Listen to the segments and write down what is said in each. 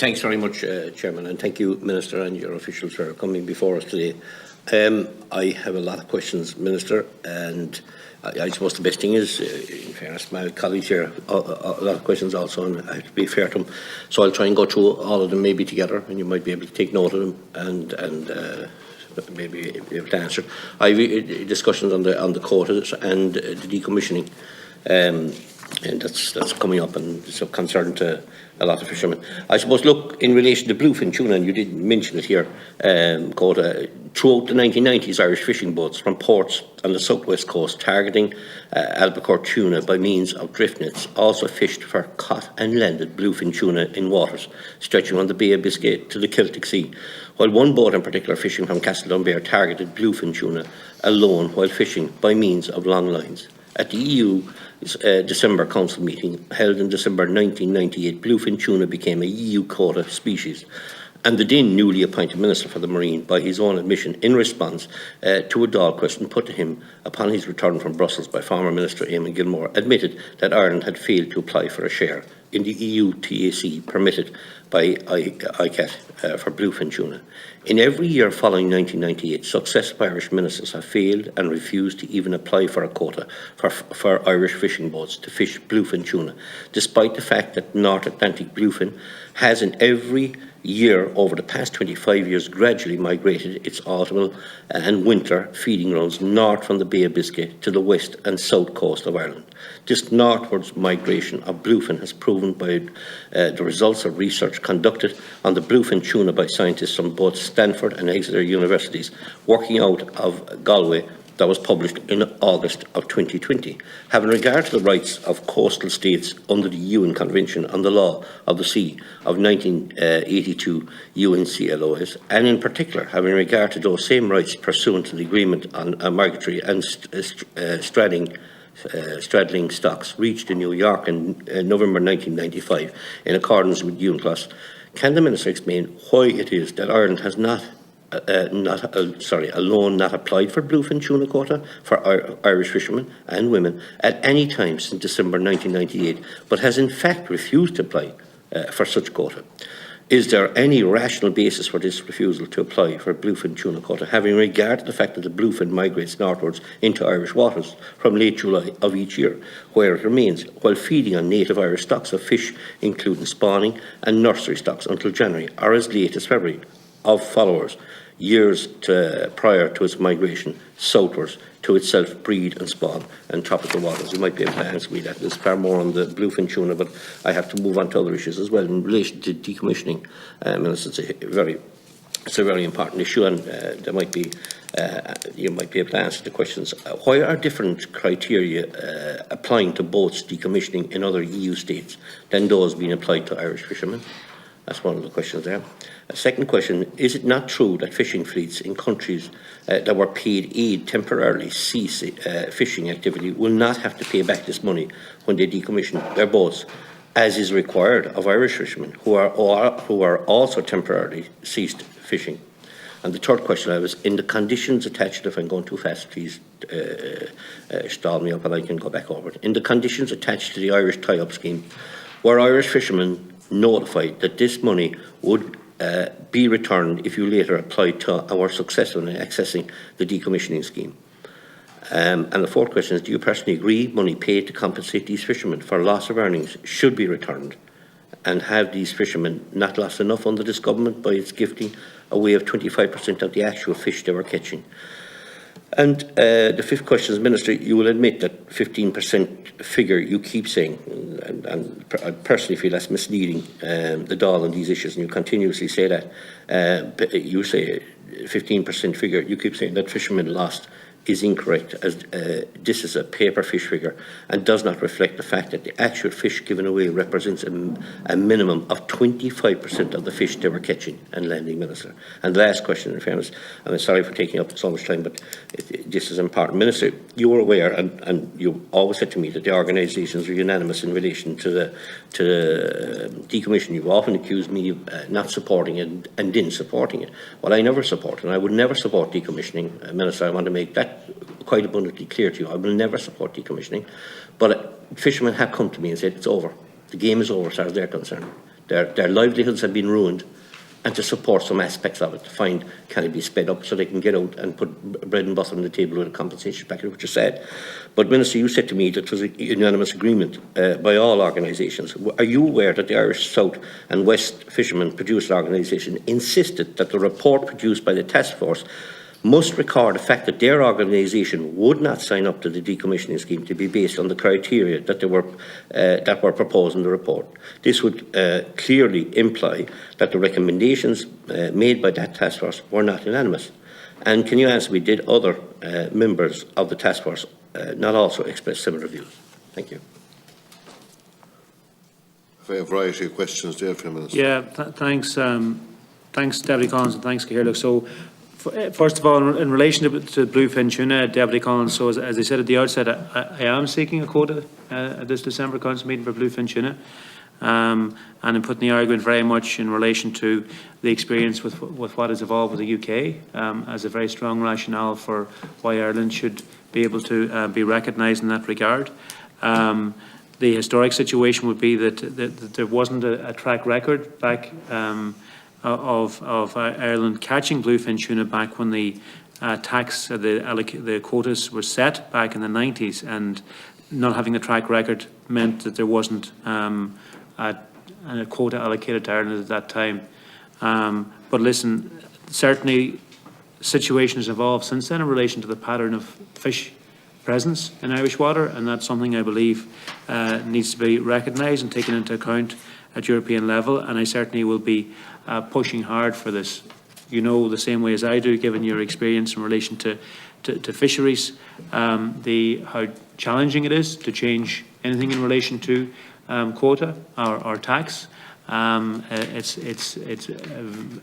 Thanks very much, Chairman, and thank you, Minister, and your officials for coming before us today. I have a lot of questions, Minister, and I suppose the best thing is, in fairness, my colleagues here, a lot of questions also, and I have to be fair to them. So I'll try and go through all of them maybe together, and you might be able to take note of them and maybe be able to answer. I have discussions on the quotas and the decommissioning. And that's coming up, and it's of concern to a lot of fishermen. I suppose, look, in relation to bluefin tuna, and you didn't mention it here, quota, throughout the 1990s, Irish fishing boats from ports on the southwest coast targeting albacore tuna by means of drift nets also fished for caught and landed bluefin tuna in waters stretching from the Bay of Biscay to the Celtic Sea, while one boat in particular fishing from Castletownbere targeted bluefin tuna alone while fishing by means of long lines. At the EU December Council meeting held in December 1998, bluefin tuna became a EU quota species, and the then newly appointed Minister for the Marine, by his own admission in response to a Dáil question put to him upon his return from Brussels by former Minister Eamon Gilmore, admitted that Ireland had failed to apply for a share in the EU TAC permitted by ICAT for bluefin tuna. In every year following 1998, successive Irish ministers have failed and refused to even apply for a quota for Irish fishing boats to fish bluefin tuna, despite the fact that North Atlantic bluefin has in every year over the past 25 years gradually migrated its autumnal and winter feeding grounds north from the Bay of Biscay to the west and south coast of Ireland. This northwards migration of bluefin has proven by the results of research conducted on the bluefin tuna by scientists from both Stanford and Exeter universities working out of Galway, that was published in August of 2020. Having regard to the rights of coastal states under the UN Convention on the Law of the Sea of 1982 UNCLOS, and in particular having regard to those same rights pursuant to the Agreement on Migratory and Straddling Stocks reached in New York in November 1995 in accordance with UNCLOS, can the Minister explain why it is that Ireland has not applied for bluefin tuna quota for Irish fishermen and women at any time since December 1998, but has in fact refused to apply for such quota? Is there any rational basis for this refusal to apply for bluefin tuna quota, having regard to the fact that the bluefin migrates northwards into Irish waters from late July of each year, where it remains while feeding on native Irish stocks of fish, including spawning and nursery stocks, until January, or as late as February, of followers years prior to its migration southwards to itself breed and spawn in tropical waters? You might be able to answer me that. There's far more on the bluefin tuna, but I have to move on to other issues as well in relation to decommissioning. It's a very important issue, and there might be you might be able to answer the questions. Why are different criteria applying to boats decommissioning in other EU states than those being applied to Irish fishermen? That's one of the questions there. A second question, is it not true that fishing fleets in countries that were paid aid temporarily cease fishing activity will not have to pay back this money when they decommission their boats, as is required of Irish fishermen who are also temporarily ceased fishing? And the third question I was, in the conditions attached, if I'm going too fast, please stall me up and I can go back over it. In the conditions attached to the Irish tie-up scheme, were Irish fishermen notified that this money would be returned if you later applied to and were successful in accessing the decommissioning scheme? And the fourth question is, do you personally agree money paid to compensate these fishermen for loss of earnings should be returned? And have these fishermen not lost enough under this government by its gifting away of 25% of the actual fish they were catching? And the fifth question is, Minister, you will admit that 15% figure you keep saying, and I personally feel that's misleading the Dáil on these issues, and you continuously say that. You say 15% figure, you keep saying that fishermen lost is incorrect, as this is a paper fish figure and does not reflect the fact that the actual fish given away represents a minimum of 25% of the fish they were catching and landing, Minister. And the last question, in fairness, I'm sorry for taking up so much time, but this is important. Minister, you were aware, and you always said to me, that the organisations are unanimous in relation to the decommission. You've often accused me of not supporting it and then supporting it. Well, I never support, and I would never support decommissioning. Minister, I want to make that quite abundantly clear to you. I will never support decommissioning, but fishermen have come to me and said it's over. The game is over as far as they're concerned. Their livelihoods have been ruined, and to support some aspects of it, to find can it be sped up so they can get out and put bread and butter on the table with a compensation package, which you said. But Minister, you said to me that it was a unanimous agreement by all organisations. Are you aware that the Irish South and West Fishermen Producer Organisation insisted that the report produced by the task force must record the fact that their organisation would not sign up to the decommissioning scheme to be based on the criteria that were proposed in the report? This would clearly imply that the recommendations made by that task force were not unanimous. And can you answer me, did other members of the task force not also express similar views? Thank you. A variety of questions there for Minister. Yeah, thanks, thanks, Deputy Collins, and thanks, Cahir. So, first of all, in relation to bluefin tuna, Deputy Collins, so as I said at the outset, I am seeking a quota at this December Council meeting for bluefin tuna. And I'm putting the argument very much in relation to the experience with what has evolved with the UK as a very strong rationale for why Ireland should be able to be recognised in that regard. The historic situation would be that there wasn't a track record back of Ireland catching bluefin tuna back when the the quotas were set back in the 90s, and not having the track record meant that there wasn't a quota allocated to Ireland at that time. But listen, certainly the situation has evolved since then in relation to the pattern of fish presence in Irish water, and that's something I believe needs to be recognised and taken into account at European level, and I certainly will be pushing hard for this. You know the same way as I do, given your experience in relation to fisheries, how challenging it is to change anything in relation to quota or tax. It's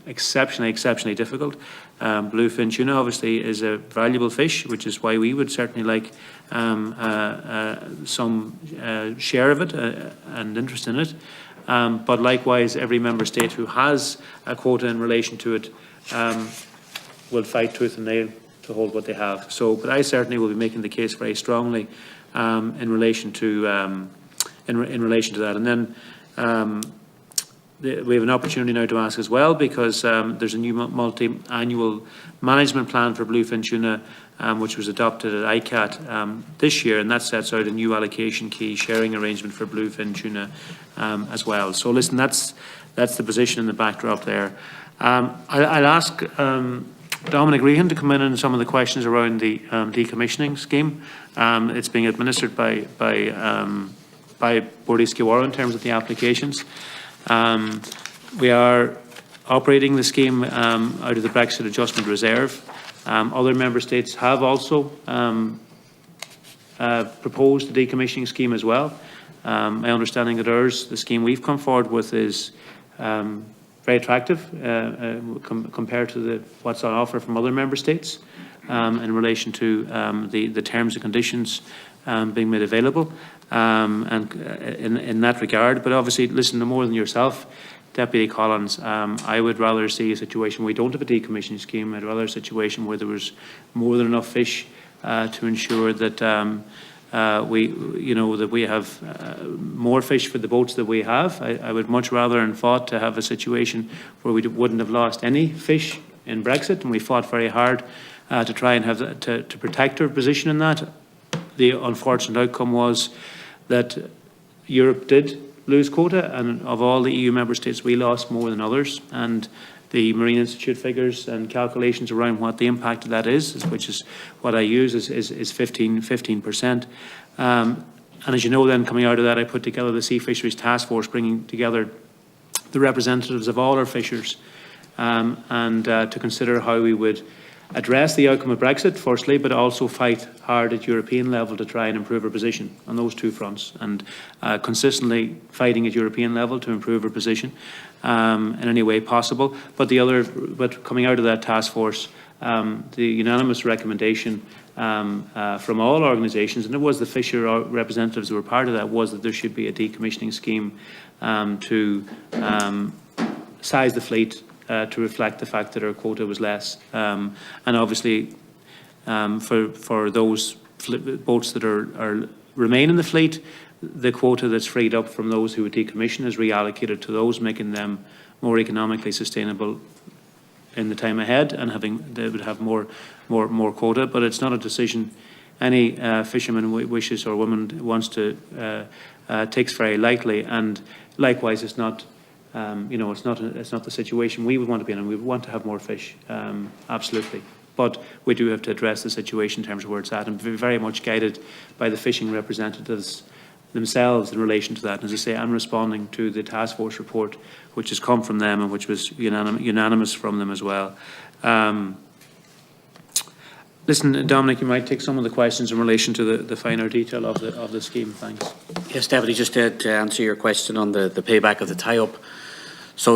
exceptionally difficult. Bluefin tuna obviously is a valuable fish, which is why we would certainly like some share of it and interest in it. But likewise, every member state who has a quota in relation to it will fight tooth and nail to hold what they have. So, but I certainly will be making the case very strongly in relation to in relation to that. And then we have an opportunity now to ask as well, because there's a new multi-annual management plan for bluefin tuna, which was adopted at ICAT this year, and that sets out a new allocation key sharing arrangement for bluefin tuna as well. So listen, that's the position in the backdrop there. I'll ask Dominic Rehan to come in on some of the questions around the decommissioning scheme. It's being administered by Bord Iascaigh Mhara in terms of the applications. We are operating the scheme out of the Brexit Adjustment Reserve. Other member states have also proposed a decommissioning scheme as well. My understanding that ours, the scheme we've come forward with, is very attractive compared to what's on offer from other member states in relation to the terms and conditions being made available. And in that regard, but obviously, listen, no more than yourself, Deputy Collins, I would rather see a situation where we don't have a decommissioning scheme. I'd rather a situation where there was more than enough fish to ensure that we have more fish for the boats that we have. I would much rather and fought to have a situation where we wouldn't have lost any fish in Brexit, and we fought very hard to try and have to protect our position in that. The unfortunate outcome was that Europe did lose quota, and of all the EU member states, we lost more than others. And the Marine Institute figures and calculations around what the impact of that is, which is what I use, is 15%. And as you know, then coming out of that, I put together the Sea Fisheries Task Force, bringing together the representatives of all our fishers and to consider how we would address the outcome of Brexit, firstly, but also fight hard at European level to try and improve our position on those two fronts, and consistently fighting at European level to improve our position in any way possible. But coming out of that task force, the unanimous recommendation from all organisations, and it was the fisher representatives who were part of that, was that there should be a decommissioning scheme to size the fleet to reflect the fact that our quota was less. And obviously, for those boats that remain in the fleet, the quota that's freed up from those who would decommission is reallocated to those, making them more economically sustainable in the time ahead, and they would have more quota. But it's not a decision any fisherman wishes or woman wants to takes very lightly. And likewise, it's not it's not the situation we would want to be in, and we want to have more fish, absolutely. But we do have to address the situation in terms of where it's at, and be very much guided by the fishing representatives themselves in relation to that. And as I say, I'm responding to the task force report, which has come from them and which was unanimous from them as well. Listen, Dominic, you might take some of the questions in relation to the finer detail of the scheme. Thanks. Yes, Deputy, just to answer your question on the payback of the tie-up. So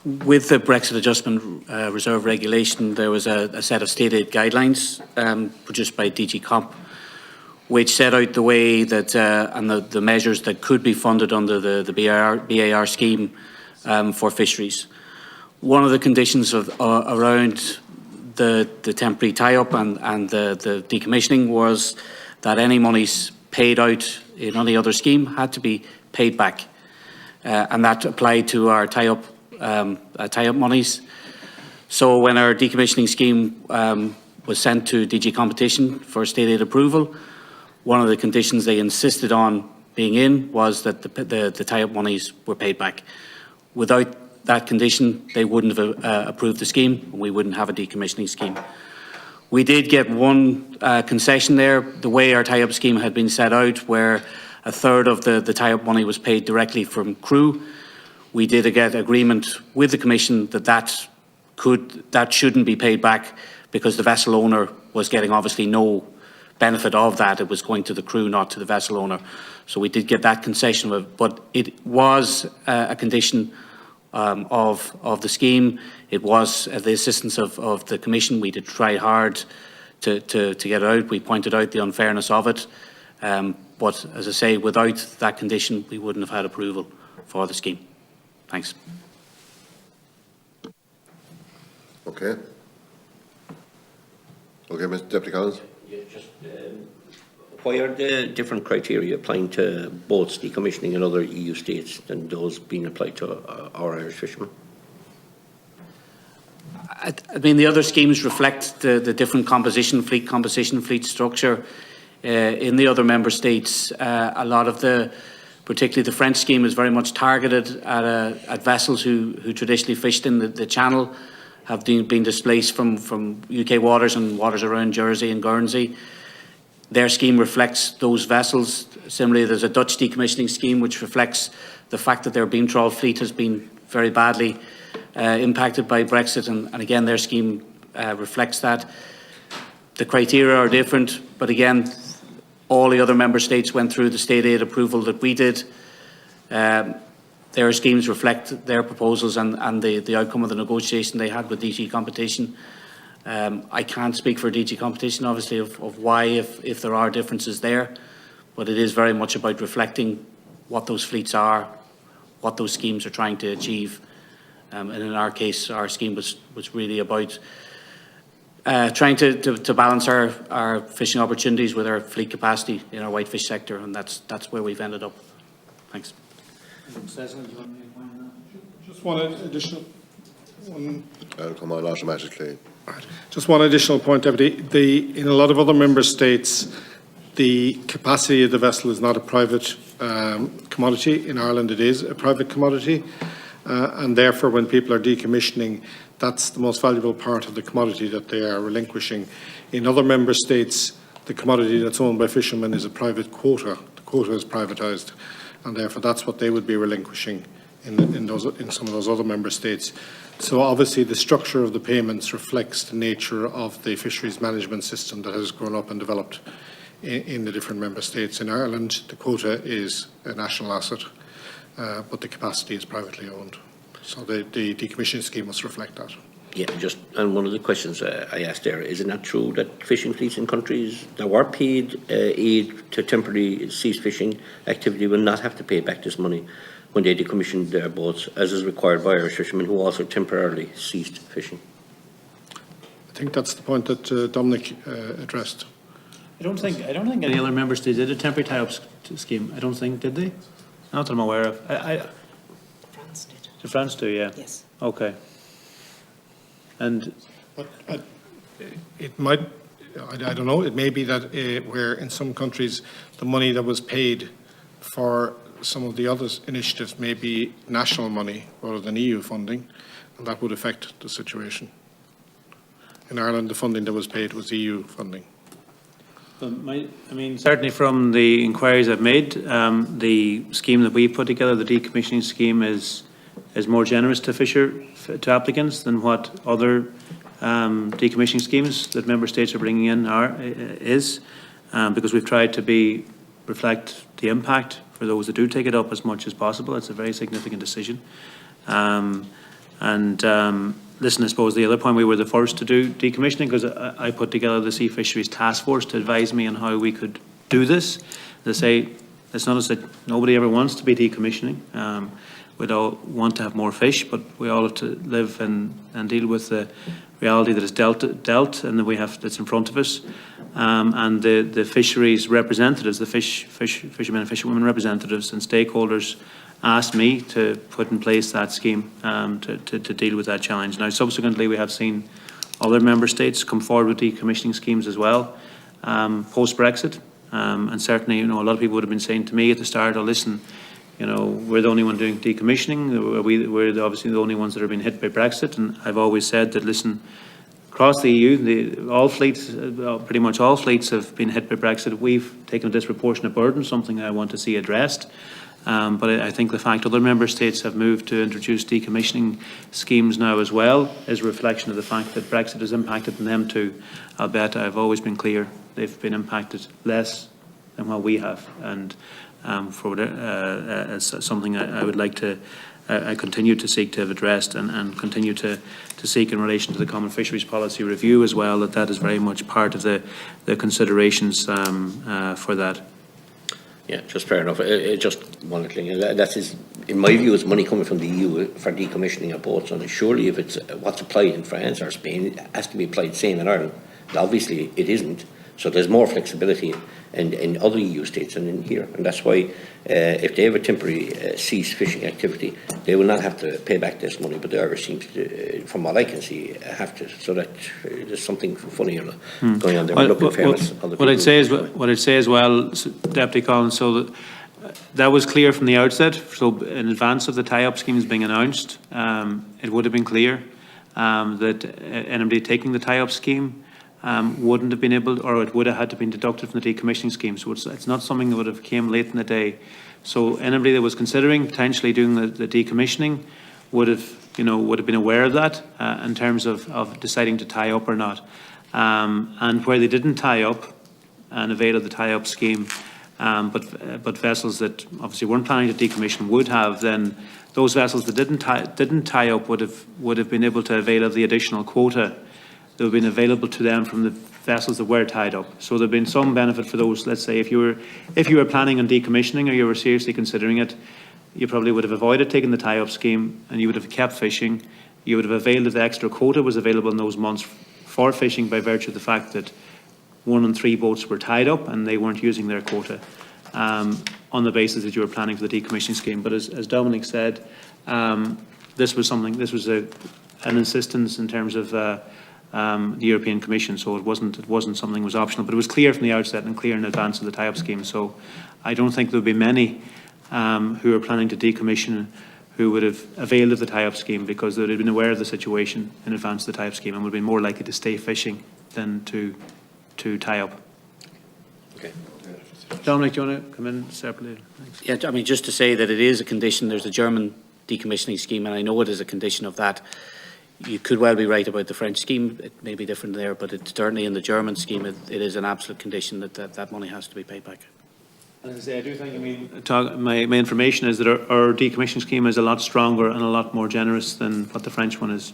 with the Brexit Adjustment Reserve Regulation, there was a set of state aid guidelines produced by DG Comp, which set out the way that and the measures that could be funded under the BAR scheme for fisheries. One of the conditions around the temporary tie-up and the decommissioning was that any monies paid out in any other scheme had to be paid back, and that applied to our tie-up monies. So when our decommissioning scheme was sent to DG Competition for state aid approval, one of the conditions they insisted on being in was that the tie-up monies were paid back. Without that condition, they wouldn't have approved the scheme, and we wouldn't have a decommissioning scheme. We did get one concession there. The way our tie-up scheme had been set out, where a third of the tie-up money was paid directly from crew, we did get agreement with the Commission that shouldn't be paid back, because the vessel owner was getting obviously no benefit of that. It was going to the crew, not to the vessel owner. So we did get that concession, but it was a condition of the scheme. It was the assistance of the Commission. We did try hard to get it out. We pointed out the unfairness of it. But as I say, without that condition, we wouldn't have had approval for the scheme. Thanks. Okay. Okay, Mr. Deputy Collins. Yeah, just, why are the different criteria applying to boats decommissioning in other EU states than those being applied to our Irish fishermen? I mean, the other schemes reflect the different fleet composition, fleet structure in the other member states. A lot of particularly the French scheme, is very much targeted at vessels who traditionally fished in the Channel, have been displaced from UK waters and waters around Jersey and Guernsey. Their scheme reflects those vessels. Similarly, there's a Dutch decommissioning scheme which reflects the fact that their beam trawl fleet has been very badly impacted by Brexit, and again their scheme reflects that. The criteria are different, but again all the other member states went through the state aid approval that we did. Their schemes reflect their proposals and the outcome of the negotiation they had with DG Competition. I can't speak for DG Competition, obviously, of why, if there are differences there, but it is very much about reflecting what those fleets are, what those schemes are trying to achieve. And in our case, our scheme was really about trying to balance our fishing opportunities with our fleet capacity in our whitefish sector, and that's where we've ended up. Thanks. Just one additional one. That'll come on automatically. Just one additional point, Deputy. In a lot of other member states, the capacity of the vessel is not a private commodity. In Ireland, it is a private commodity, and therefore, when people are decommissioning, that's the most valuable part of the commodity that they are relinquishing. In other member states, the commodity that's owned by fishermen is a private quota. The quota is privatised, and therefore that's what they would be relinquishing in some of those other member states. So obviously the structure of the payments reflects the nature of the fisheries management system that has grown up and developed in the different member states. In Ireland, the quota is a national asset, but the capacity is privately owned. So the decommissioning scheme must reflect that. Yeah, and one of the questions I asked there, is it not true that fishing fleets in countries that were paid aid to temporary cease fishing activity will not have to pay back this money when they decommission their boats, as is required by Irish fishermen who also temporarily ceased fishing? I think that's the point that Dominic addressed. I don't think any other member states did a temporary tie-up scheme. I don't think, did they? Not that I'm aware of. France did. Did France do, yeah? Yes. Okay. And But it might, I don't know, it may be that where in some countries, the money that was paid for some of the other initiatives may be national money rather than EU funding, and that would affect the situation. In Ireland, the funding that was paid was EU funding. certainly from the inquiries I've made, the scheme that we put together, the decommissioning scheme, is more generous to applicants than what other decommissioning schemes that member states are bringing in is, because we've tried to reflect the impact for those that do take it up as much as possible. It's a very significant decision. Listen, I suppose the other point, we were the first to do decommissioning because I put together the Sea Fisheries Task Force to advise me on how we could do this. They say, it's not as that nobody ever wants to be decommissioning. We'd all want to have more fish, but we all have to live and deal with the reality that is dealt and that that's in front of us. And the fisheries representatives, the fishermen and fisherwomen representatives and stakeholders asked me to put in place that scheme to deal with that challenge. Now, subsequently, we have seen other member states come forward with decommissioning schemes as well, post-Brexit. And certainly, a lot of people would have been saying to me at the start, oh, listen, we're the only one doing decommissioning. We're obviously the only ones that are being hit by Brexit. And I've always said that, listen, across the EU, all fleets, pretty much all fleets have been hit by Brexit. We've taken a disproportionate burden, something I want to see addressed. But I think the fact other member states have moved to introduce decommissioning schemes now as well is a reflection of the fact that Brexit has impacted on them too. Albeit I've always been clear, they've been impacted less than what we have. And as something I would like to, I continue to seek to have addressed and continue to seek in relation to the Common Fisheries Policy Review as well, that is very much part of the considerations for that. Yeah, just fair enough. Just one thing, that is, in my view, it's money coming from the EU for decommissioning of boats, and surely if it's what's applied in France or Spain, it has to be applied the same in Ireland. But obviously, it isn't. So there's more flexibility in other EU states than in here, and that's why if they have a temporary cease fishing activity, they will not have to pay back this money, but the Irish seems to, from what I can see, have to. So that there's something funny going on there. What I'd say as well, Deputy Collins, so that was clear from the outset. So in advance of the tie-up schemes being announced, it would have been clear that anybody taking the tie-up scheme wouldn't have been able, or it would have had to been deducted from the decommissioning scheme. So it's not something that would have came late in the day. So anybody that was considering potentially doing the decommissioning would have been aware of that in terms of deciding to tie up or not. And where they didn't tie up and avail of the tie-up scheme, but vessels that obviously weren't planning to decommission would have, then those vessels that didn't tie up would have been able to avail of the additional quota that would have been available to them from the vessels that were tied up. So there'd been some benefit for those. Let's say if you were planning on decommissioning or you were seriously considering it, you probably would have avoided taking the tie-up scheme and you would have kept fishing. You would have availed of the extra quota was available in those months for fishing by virtue of the fact that 1 in 3 boats were tied up and they weren't using their quota on the basis that you were planning for the decommissioning scheme. But as Dominic said, this was an insistence in terms of the European Commission, so it wasn't something that was optional, but it was clear from the outset and clear in advance of the tie-up scheme. So I don't think there would be many who are planning to decommission who would have availed of the tie-up scheme because they would have been aware of the situation in advance of the tie-up scheme and would have been more likely to stay fishing than to tie up. Okay. Dominic, do you want to come in separately? Thanks. Yeah, I mean, just to say that it is a condition, there's a German decommissioning scheme, and I know it is a condition of that. You could well be right about the French scheme. It may be different there, but it's certainly in the German scheme, it is an absolute condition that money has to be paid back. As I say, I do think, my information is that our decommissioning scheme is a lot stronger and a lot more generous than what the French one is.